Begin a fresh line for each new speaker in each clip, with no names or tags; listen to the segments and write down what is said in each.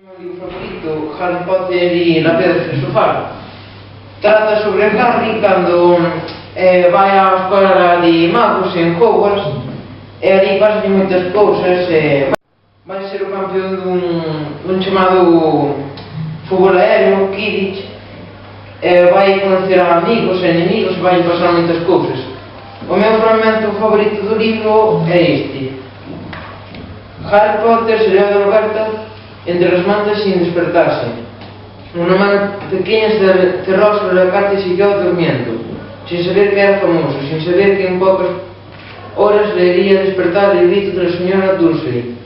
O libro favorito, Harry Potter e la Piedra Filosofal. Trata sobre Harry cando vai á escola de magos en Hogwarts e ali pasan moitas cousas vai ser o campeón dun chamado fútbol aéreo, Quidditch, vai conocer a amigos e enemigos e vai pasar moitas cousas. O meu fragmento favorito do libro é este: Harry Potter se leva de Roberta entre as mantas sin despertarse. Una mano pequeña cerrou sobre a carta e siguió durmiendo, sin saber que era famoso, sin saber que en pocas horas le iría despertar el grito de la señora Dursley,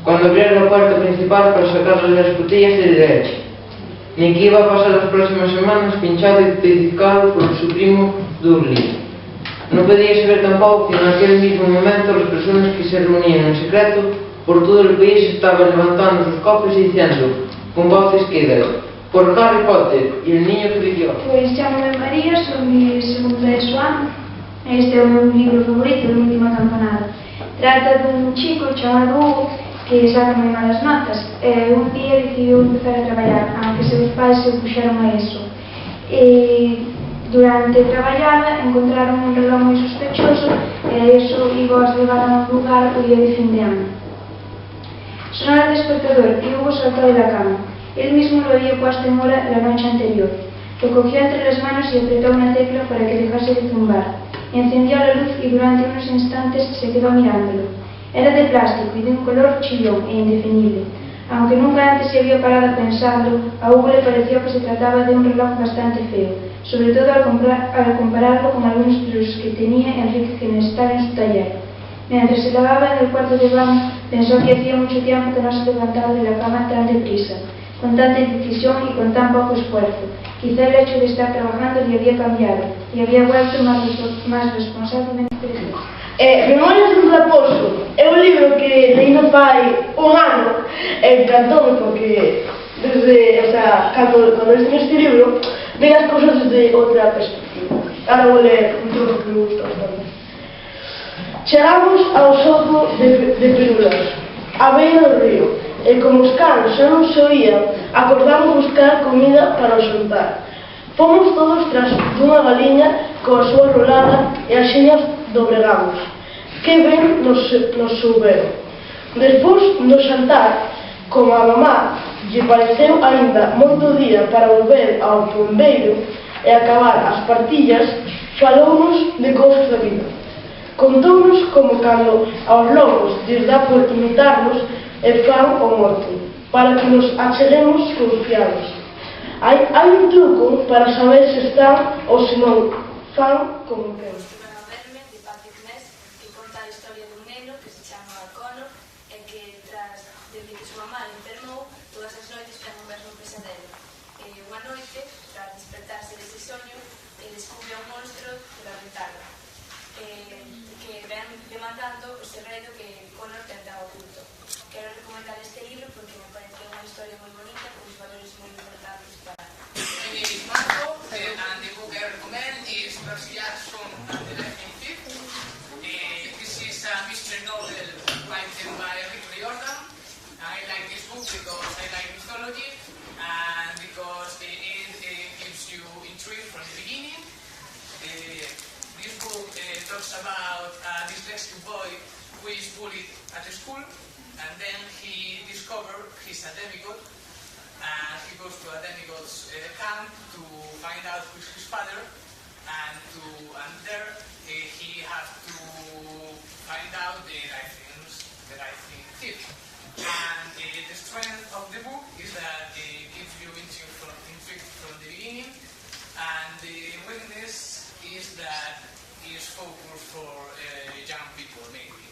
cuando abriera la puerta principal para sacarle las botellas de leche, ni que iba a pasar las próximas semanas pinchado y dedicado por su primo Dursley. No podía saber tampoco que en aquel mismo momento las personas que se reunían en secreto por todo el país estaban levantando sus copos y diciendo con voces quedas: por Harry Potter y el niño que brilló.
Pois chamome María, son mi segunda de su ano. Este é o meu libro favorito, A última campanada. Trata dun chico chamado Hugo que saca moi malas notas e un día decidiu empezar a traballar, aunque seus pais se opuxeron a eso. E durante traballada encontraron un reloj moi sospechoso e eso iba a levar a un lugar o día de fin de ano. Sonó el despertador y Hugo saltó de la cama. Él mismo lo había puesto en hora la noche anterior. Lo cogió entre las manos y apretó una tecla para que dejase de zumbar. Encendió la luz y durante unos instantes se quedó mirándolo. Era de plástico y de un color chillón e indefinible. Aunque nunca antes se había parado a pensarlo, a Hugo le pareció que se trataba de un reloj bastante feo, sobre todo al compararlo con algunos de los que tenía Enrique Genestal en su taller. Mientras se lavaba en el cuarto de baño, pensó que hacía mucho tiempo que no se levantaba de la cama tan deprisa, con tanta decisión y con tan poco esfuerzo. Quizá el hecho de estar trabajando le había cambiado y había vuelto más responsablemente feliz.
Memorias dun raposo é un libro que leí no fai un ano e encantoume porque cando este libro ven as cousas desde outra perspectiva. Ahora vou ler un trozo que me gusta bastante. Chegamos ao sozo de Perulas, á beira do río, e como os cans xa non se oían, acordamos buscar comida para o xantar. Fomos todos tras dunha galiña coa súa rolada e as xiñas dobregamos. Que ben nos souberon. Despois do xantar, como a mamá lle pareceu aínda moito día para volver ao pombeiro e acabar as partillas, falounos de cousas da vida. Contounos como cando aos lobos lles dá por imitarnos e fan o morto, para que nos acheguemos confiados. Hai un truco para saber se están ou se non fan como quen.
Verme, de Patrick Ness, que conta a historia dun neno que se chama Connor e que desde que súa mamá enfermou, todas as noites ten o mesmo pesadelo. Unha noite, tras despertarse dese soño, descubre un monstro pola ventana que ven demandando o segredo que Connor tenta oculto. Quero recomendar este libro porque me parece unha historia moi bonita con os valores moi importantes para
Marco, and the book I recommend is Percy Jackson and the Lightning Thief. This is a mystery novel written by Rick Riordan. I like this book because I like mythology and because it gives you intrigue from the beginning. This book talks about a dyslexic boy who is bullied at school, and then he discovers he's a demigod, and he goes to a demigod's camp to find out who's his father, and there he has to find out the right thief. And the strength of the book is that it gives you intrigue from the beginning, and the weakness is that it is focused for young people mainly.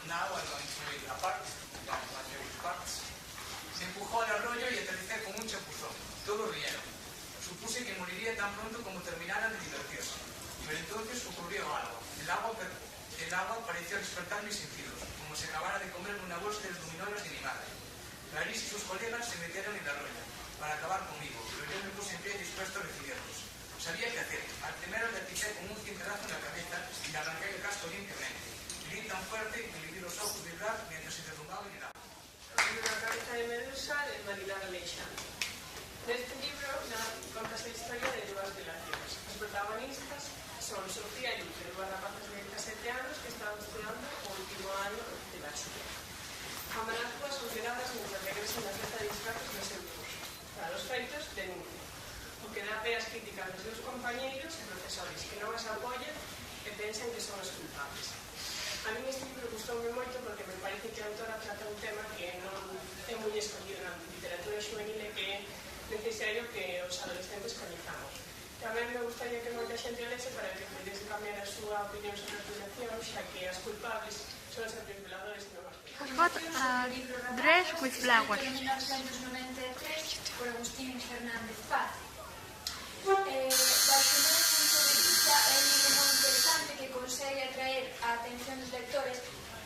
Now I'm going to read a part, one of my favorite parts. Se empujó al arroyo y aterricé con un chapuzón. Todos rieron. Supuse que moriría tan pronto como terminaran de divertirse. Pero entonces ocurrió algo. El agua pareció despertar mis sentidos, como si acabara de comer una bolsa de luminolas de mi madre. Clarice y sus colegas se metieron en el arroyo para acabar conmigo, pero yo me puse en pie dispuesto a recibirlos. Sabía qué hacer. Al primero le apliqué con un cincelazo en la cabeza y le arranqué el casco limpiamente. Grité tan fuerte que le vi los ojos vibrar mientras se derrumbaba en el agua.
La cabeza de Medusa, de Marilyn Neste libro contas a historia de dúas relacións. As protagonistas son Sofía e Lupe, dúas rapazas de 17 anos que estaban estudiando o último ano de bachiller. Ambas as dúas son quedadas mentre regresan da festa de disfraces do seu curso. Para os feitos, denuncian, o que dá pé as críticas dos seus compañeiros e profesores que non as apoian e pensan que son os culpables. A mí este libro gustoume moito porque me parece que a autora trata un tema que non é moi escollido na literatura juvenil e que é necesario que os adolescentes coñezamos. Tamén me gustaría que moita xente lese para que pudese cambiar a súa opinión sobre a violación, xa que as culpables son os violadores e non as
Dress with Flowers.
En 1993 por Agustín Fernández Paz. Baixo o meu punto de vista é un libro moi interesante que consegue atraer a atención dos lectores.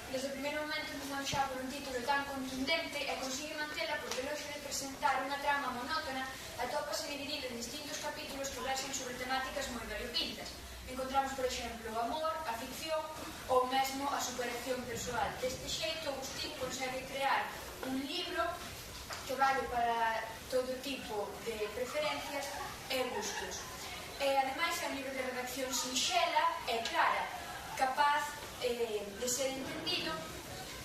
Desde o primeiro momento empezamos xa por un título tan contundente e consigue mantela porque longe de presentar unha trama monótona atópase dividido en distintos capítulos que versan sobre temáticas moi variopintas. Encontramos, por exemplo, o amor, a ficción ou mesmo a superación persoal. Deste xeito, Agustín consegue crear un libro que vale para todo tipo de preferencias e gustos. Ademais, é un libro de redacción sinxela e clara, capaz de ser entendido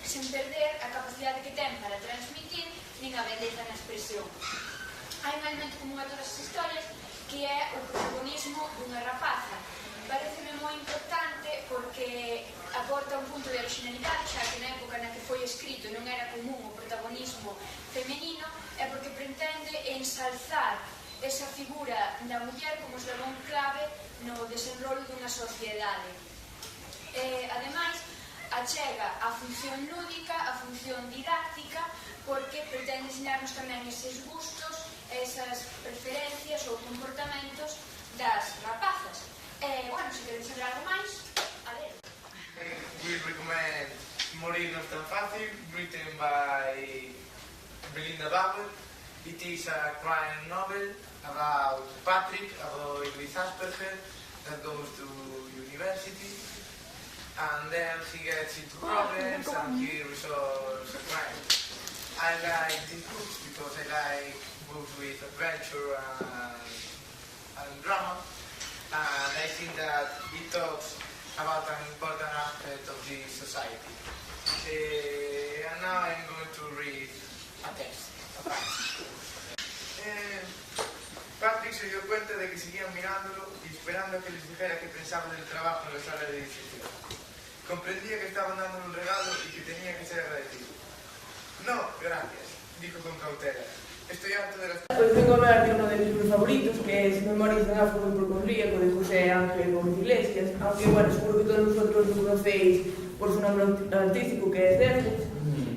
sen perder a capacidade que ten para transmitir nin a beleza na expresión. Hai un elemento común a todas as historias que é o protagonismo dunha rapaza. Pareceme moi importante porque aporta un punto de originalidade, xa que na época na que foi escrito non era común o protagonismo femenino, e porque pretende ensalzar esa figura da muller como eslabón clave no desenrolo dunha sociedade. Ademais, achega a función lúdica, a función didáctica, porque pretende ensinarnos tamén eses gustos, esas preferencias ou comportamentos das rapazas. Bueno, se queres saber algo máis, a ver.
We recommend Morirnos tan fácil, written by Belinda Babel. It is a crime novel about Patrick, a boy with Asperger that goes to university, and then he gets into problems and he resolves a crime. I like these books because I like books with adventure and drama, and I think that it talks about an important aspect of this society. And now I'm going to read a text. Patrick se dio cuenta de que seguían mirándolo y esperando a que les dijera qué pensaba del trabajo en la sala de disección. Comprendía que estaban dándole un regalo y que tenía que ser agradecido. No, gracias, dijo con cautela. Estoy harto de las...
Pues vengo a hablar de uno de mis libros favoritos, que es Memorias de un áfrogo hipocondríaco de José Ángel Gómez Iglesias, aunque bueno, seguro que todos vosotros lo conocéis por su nombre artístico, que es Déficit.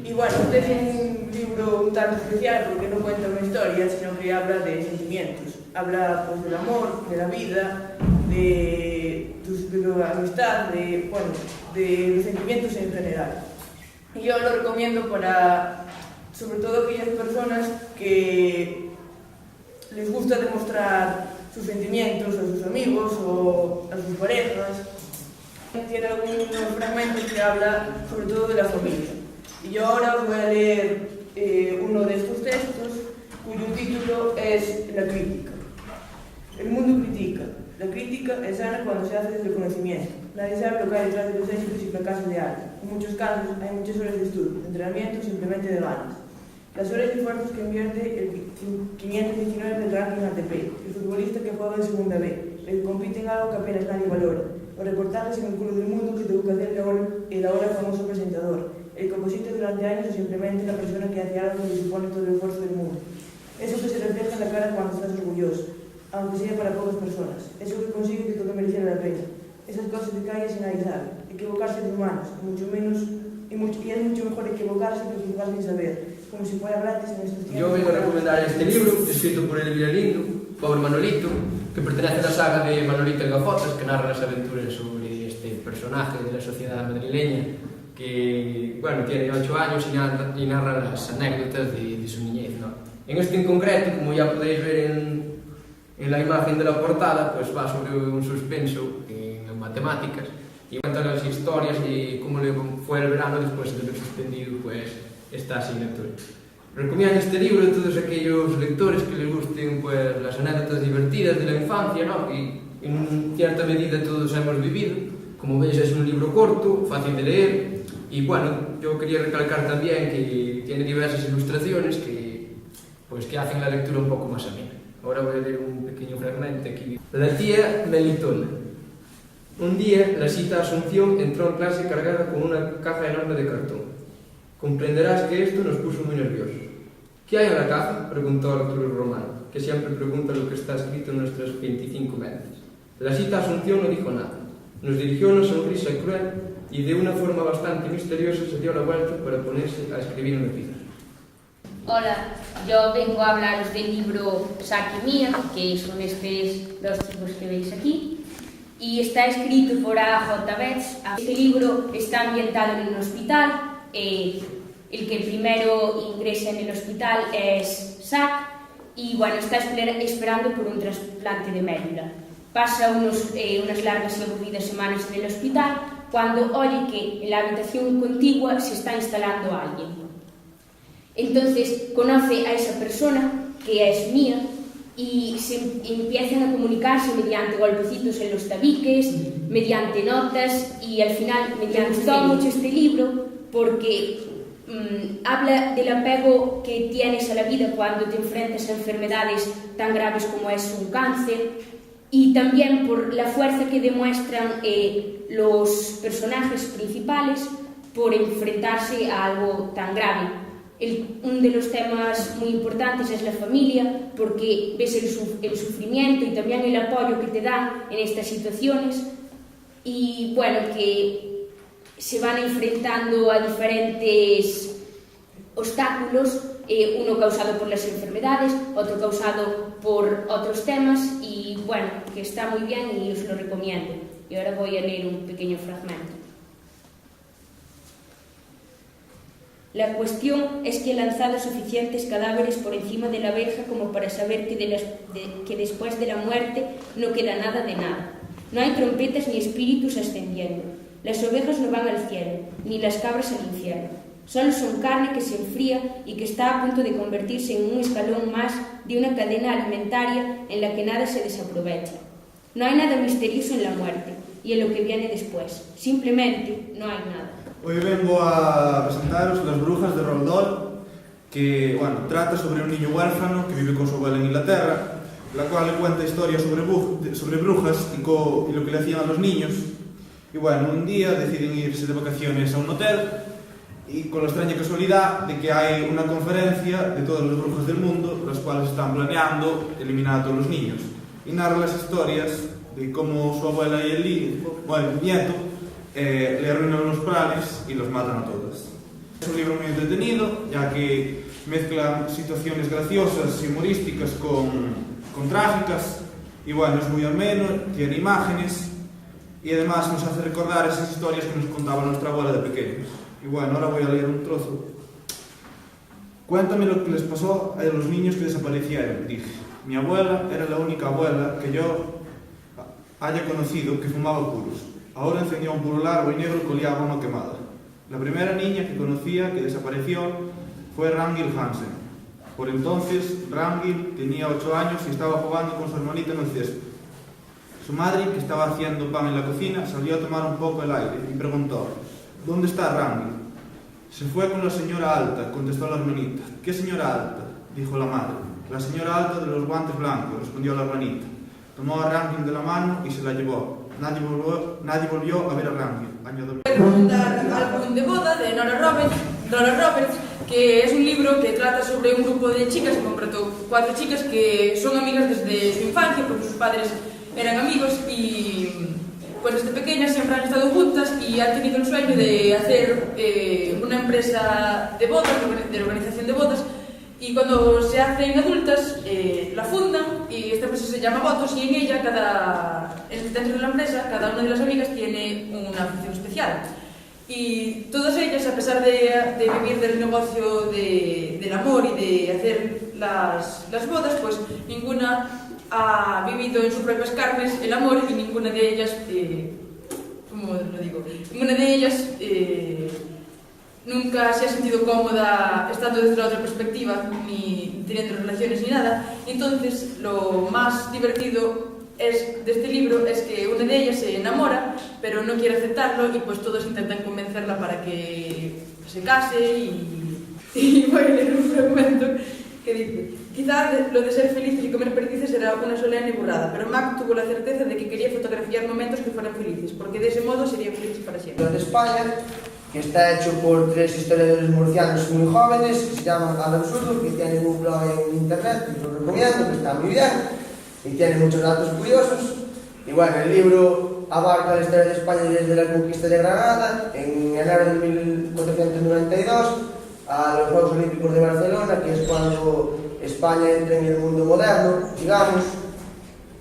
Y bueno, este es un libro un tanto especial porque no cuenta una historia, sino que habla de sentimientos. Habla pues del amor, de la vida, de la amistad, de los sentimientos en general. Y yo lo recomiendo para, sobre todo, aquellas personas que les gusta demostrar sus sentimientos a sus amigos o a sus parejas. Tiene algunos fragmentos que habla sobre todo de la familia. Y yo ahora os voy a leer uno de estos textos, cuyo título es La crítica. El mundo critica. La crítica es sana cuando se hace desde el conocimiento. Nadie sabe lo que hay detrás de los éxitos y fracasos de alguien. En muchos casos hay muchas horas de estudio, de entrenamiento y simplemente de ganas. Las horas y esfuerzos que invierte el 519 del ranking ATP, el futbolista que juega en segunda B, el que compite en algo que apenas nadie valora, los reportajes en el culo del mundo que tuvo que hacer el ahora famoso presentador, el que oposita durante años o simplemente la persona que hace algo que supone todo el esfuerzo del mundo. Eso que se refleja en la cara cuando estás orgulloso, aunque sea para pocas personas. Eso que consigue que todo mereciera la pena. Esas cosas que caen sin nadie sabe. Equivocarse es humanos, y es mucho mejor equivocarse que equivocar sin saber, como si fuera gratis en estos tiempos.
Yo vengo a recomendar este libro, escrito por el Vilalindo, Pobre Manolito, que pertenece a la saga de Manolito y Gafotas, que narra las aventuras sobre este personaje de la sociedad madrileña, que, bueno, tiene 8 años y narra las anécdotas de su niñez, ¿no? En este en concreto, como ya podéis ver en la imagen de la portada, pues va sobre un suspenso en matemáticas y cuenta las historias y cómo le fue el verano después de haber suspendido pues esta asignatura. Recomiendo este libro a todos aquellos lectores que les gusten pues, las anécdotas divertidas de la infancia, ¿no? Y en cierta medida todos hemos vivido. Como veis es un libro corto, fácil de leer y bueno, yo quería recalcar también que tiene diversas ilustraciones que hacen la lectura un poco más amena. Ahora voy a leer un pequeño fragmento aquí. La tía Melitona. Un día la Sita Asunción entró en clase cargada con una caja enorme de cartón. Comprenderás que esto nos puso muy nerviosos. ¿Qué hay en la caja?, preguntó Arturo Romano, que siempre pregunta lo que está escrito en nuestras 25 mentes. La Sita Asunción no dijo nada. Nos dirigió una sonrisa cruel y de una forma bastante misteriosa se dio la vuelta para ponerse a escribir en el pizarro.
Hola, yo vengo a hablaros del libro Zack y Mia, que son estos dos chicos que veis aquí, y está escrito por A.J. Betts. Este libro está ambientado en un hospital. El que primero ingresa en el hospital es Zack y bueno, está esperando por un trasplante de médula. Pasa unas largas y aburridas semanas en el hospital cuando oye que en la habitación contigua se está instalando alguien. Entonces conoce a esa persona, que es Mia, y empiezan a comunicarse mediante golpecitos en los tabiques, mediante notas y al final me gustó mucho este libro porque habla del apego que tienes a la vida cuando te enfrentas a enfermedades tan graves como es un cáncer y también por la fuerza que demuestran los personajes principales por enfrentarse a algo tan grave. Uno de los temas muy importantes es la familia porque ves el sufrimiento y también el apoyo que te dan en estas situaciones y bueno, que se van enfrentando a diferentes obstáculos, uno causado por las enfermedades, otro causado por otros temas y bueno, que está muy bien y os lo recomiendo. Y ahora voy a leer un pequeño fragmento. La cuestión es que he lanzado suficientes cadáveres por encima de la verja como para saber que después de la muerte no queda nada de nada. No hay trompetas ni espíritus ascendiendo. Las ovejas no van al cielo, ni las cabras al infierno. Solo son carne que se enfría y que está a punto de convertirse en un escalón más de una cadena alimentaria en la que nada se desaprovecha. No hay nada misterioso en la muerte y en lo que viene después. Simplemente no hay nada.
Hoy vengo a presentaros Las brujas de Roald Dahl, que trata sobre un niño huérfano que vive con su abuela en Inglaterra, la cual le cuenta historias sobre brujas y lo que le hacían a los niños. Y bueno, un día deciden irse de vacaciones a un hotel y con la extraña casualidad de que hay una conferencia de todas las brujas del mundo, las cuales están planeando eliminar a todos los niños. Y narra las historias de cómo su abuela y el nieto le arruinan los planes y los matan a todas. Es un libro muy entretenido, ya que mezcla situaciones graciosas y humorísticas con trágicas, y bueno, es muy ameno, tiene imágenes, y además nos hace recordar esas historias que nos contaba nuestra abuela de pequeños. Y bueno, ahora voy a leer un trozo. Cuéntame lo que les pasó a los niños que desaparecieron, dije. Mi abuela era la única abuela que yo haya conocido que fumaba puros. Ahora encendía un puro largo y negro que olía a goma quemada. La primera niña que conocía que desapareció fue Ragnhild Hansen. Por entonces, Ragnhild tenía 8 años y estaba jugando con su hermanita en el césped. Su madre, que estaba haciendo pan en la cocina, salió a tomar un poco el aire y preguntó: ¿Dónde está Ragnhild? Se fue con la señora Alta, contestó la hermanita. ¿Qué señora Alta?, dijo la madre. La señora Alta de los guantes blancos, respondió la hermanita. Tomó a Ragnhild de la mano y se la llevó. Nadie volvió a ver a Ragnhild. Añadió.
Presentar Álbum de boda de Nora Roberts, que es un libro que trata sobre un grupo de chicas, en concreto 4 chicas que son amigas desde su infancia porque sus padres eran amigos y pues desde pequeñas siempre han estado juntas y han tenido el sueño de hacer una empresa de bodas, de organización de bodas, y cuando se hacen adultas la fundan y esta empresa se llama Votos y en ella, dentro de la empresa, cada una de las amigas tiene una función especial. Y todas ellas, a pesar de vivir del negocio del amor y de hacer las bodas, pues ninguna ha vivido en sus propias carnes el amor y ninguna de ellas, nunca se ha sentido cómoda estando desde la otra perspectiva, ni teniendo relaciones ni nada. Entonces, lo más divertido de este libro es que una de ellas se enamora, pero no quiere aceptarlo, y pues todos intentan convencerla para que se case. Y voy a leer un fragmento que dice: quizá lo de ser felices y comer perdices era una solemne burrada, pero Mac tuvo la certeza de que quería fotografiar momentos que fueran felices, porque de ese modo serían felices para siempre.
De España, que está hecho por 3 historiadores murcianos muy jóvenes, que se llaman Al Absurdo, que tienen un blog en internet, que os recomiendo, que está muy bien, y tiene muchos datos curiosos. Y bueno, el libro abarca la historia de España desde la conquista de Granada en enero de 1492 a los Juegos Olímpicos de Barcelona, que es cuando España entra en el mundo moderno, digamos.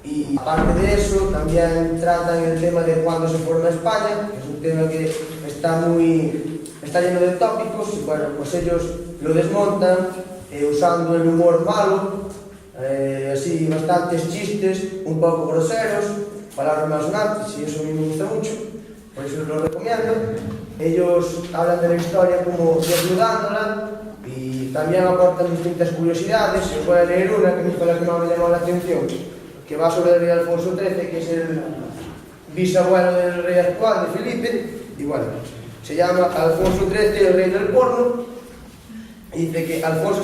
Y aparte de eso, también tratan el tema de cuándo se forma España, que es un tema que está lleno de tópicos, y bueno, pues ellos lo desmontan usando el humor malo, así bastantes chistes, un poco groseros, palabras malsonantes, y eso a mí me gusta mucho, por eso lo recomiendo. Ellos hablan de la historia como desnudándola, y también aportan distintas curiosidades. Os voy a leer una que fue la que más me llamó la atención, que va sobre el rey Alfonso XIII, que es el bisabuelo del rey actual, de Felipe, y bueno, se llama Alfonso XIII, el rey del porno. Y dice que Alfonso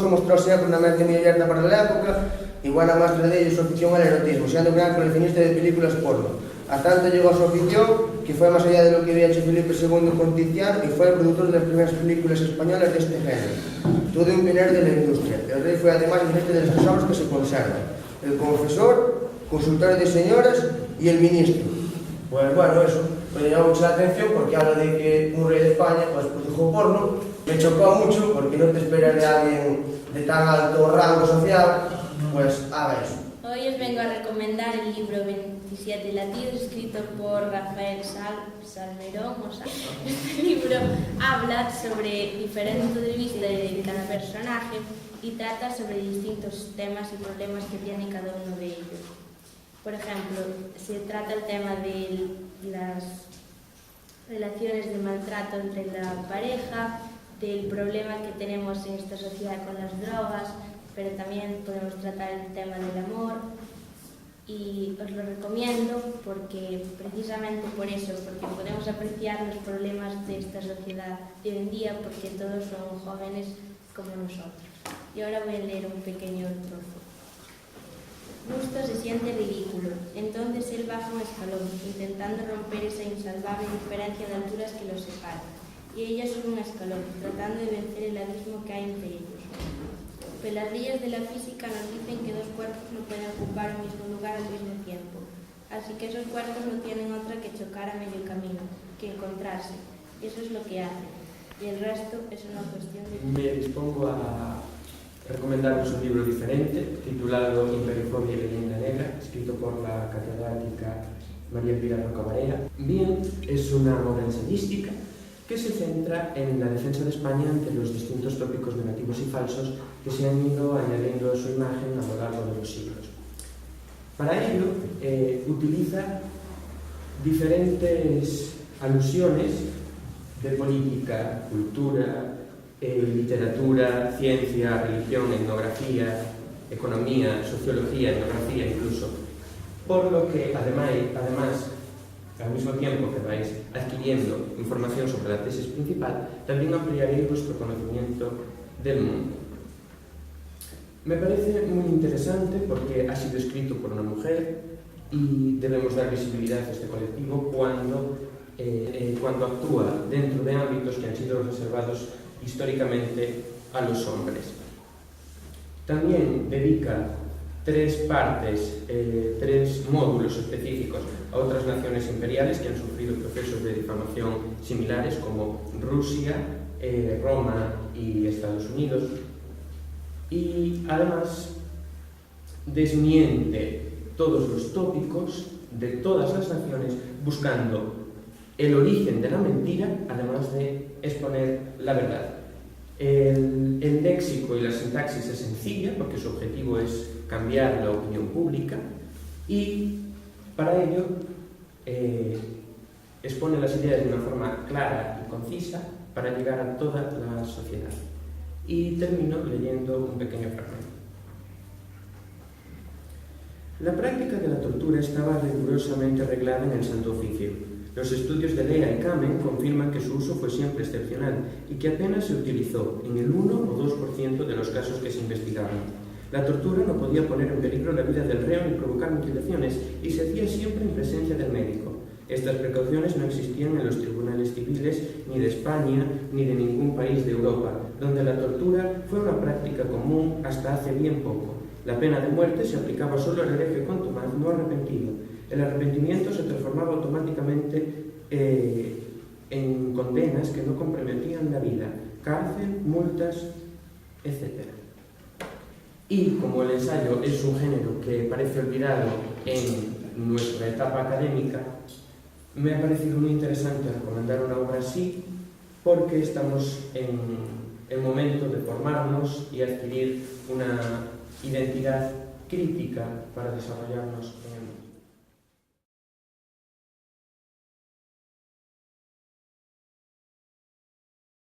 mostró siempre una mente muy abierta para la época y buena muestra de ello su afición al erotismo, siendo un gran coleccionista de películas porno. A tanto llegó su afición que fue más allá de lo que había hecho Felipe II con Tiziano, y fue el productor de las primeras películas españolas de este género. Todo un pionero de la industria. El rey fue además el jefe de las 3 obras que se conservan: El confesor, Consultorio de señoras y El ministro. Pues bueno, eso me llamó mucho la atención, porque habla de que un rey de España pues produjo porno. Me chocó mucho, porque no te esperas de alguien de tan alto rango social pues haga eso.
Hoy os vengo a recomendar el libro 27 latidos, escrito por Rafael Salmerón. Este libro habla sobre diferentes puntos de vista de cada personaje y trata sobre distintos temas y problemas que tiene cada uno de ellos. Por ejemplo, se trata el tema de las relaciones de maltrato entre la pareja, del problema que tenemos en esta sociedad con las drogas, pero también podemos tratar el tema del amor, y os lo recomiendo porque precisamente por eso, porque podemos apreciar los problemas de esta sociedad de hoy en día, porque todos son jóvenes como nosotros. Y ahora voy a leer un pequeño trozo. Gusto se siente ridículo, entonces él baja un escalón, intentando romper esa insalvable diferencia de alturas que los separa, y ella sube un escalón, tratando de vencer el abismo que hay entre ellos. Pero las leyes de la física nos dicen que 2 cuerpos no pueden ocupar el mismo lugar al mismo tiempo, así que esos cuerpos no tienen otra que chocar a medio camino, que encontrarse, y eso es lo que hacen, y el resto es una cuestión de...
Me dispongo a recomendaros un libro diferente, titulado Imperiofobia y leyenda negra, escrito por la catedrática María Pilar Rocabarera. Bien, es una obra ensayística que se centra en la defensa de España ante los distintos tópicos negativos y falsos que se han ido añadiendo a su imagen a lo largo de los siglos. Para ello, utiliza diferentes alusiones de política, cultura, literatura, ciencia, religión, etnografía, economía, sociología, etnografía incluso, por lo que además al mismo tiempo que vais adquiriendo información sobre la tesis principal, también ampliaréis vuestro conocimiento del mundo. Me parece muy interesante porque ha sido escrito por una mujer y debemos dar visibilidad a este colectivo cuando actúa dentro de ámbitos que han sido reservados históricamente a los hombres. También dedica 3 partes, 3 módulos específicos a otras naciones imperiales que han sufrido procesos de difamación similares, como Rusia, Roma y Estados Unidos, y además desmiente todos los tópicos de todas las naciones, buscando el origen de la mentira, además de exponer la verdad. El léxico y la sintaxis es sencilla, porque su objetivo es cambiar la opinión pública, y para ello
expone las ideas de una forma clara y concisa para llegar a toda la sociedad. Y termino leyendo un pequeño fragmento. La práctica de la tortura estaba rigurosamente reglada en el Santo Oficio. Los estudios de Lea y Kamen confirman que su uso fue siempre excepcional y que apenas se utilizó en el 1 o 2% de los casos que se investigaban. La tortura no podía poner en peligro la vida del reo ni provocar mutilaciones y se hacía siempre en presencia del médico. Estas precauciones no existían en los tribunales civiles ni de España ni de ningún país de Europa, donde la tortura fue una práctica común hasta hace bien poco. La pena de muerte se aplicaba solo al hereje contumaz no arrepentido. El arrepentimiento se transformaba automáticamente en condenas que no comprometían la vida, cárcel, multas, etc. Y como el ensayo es un género que parece olvidado en nuestra etapa académica, me ha parecido muy interesante recomendar una obra así, porque estamos en el momento de formarnos y adquirir una identidad crítica para desarrollarnos en el mundo.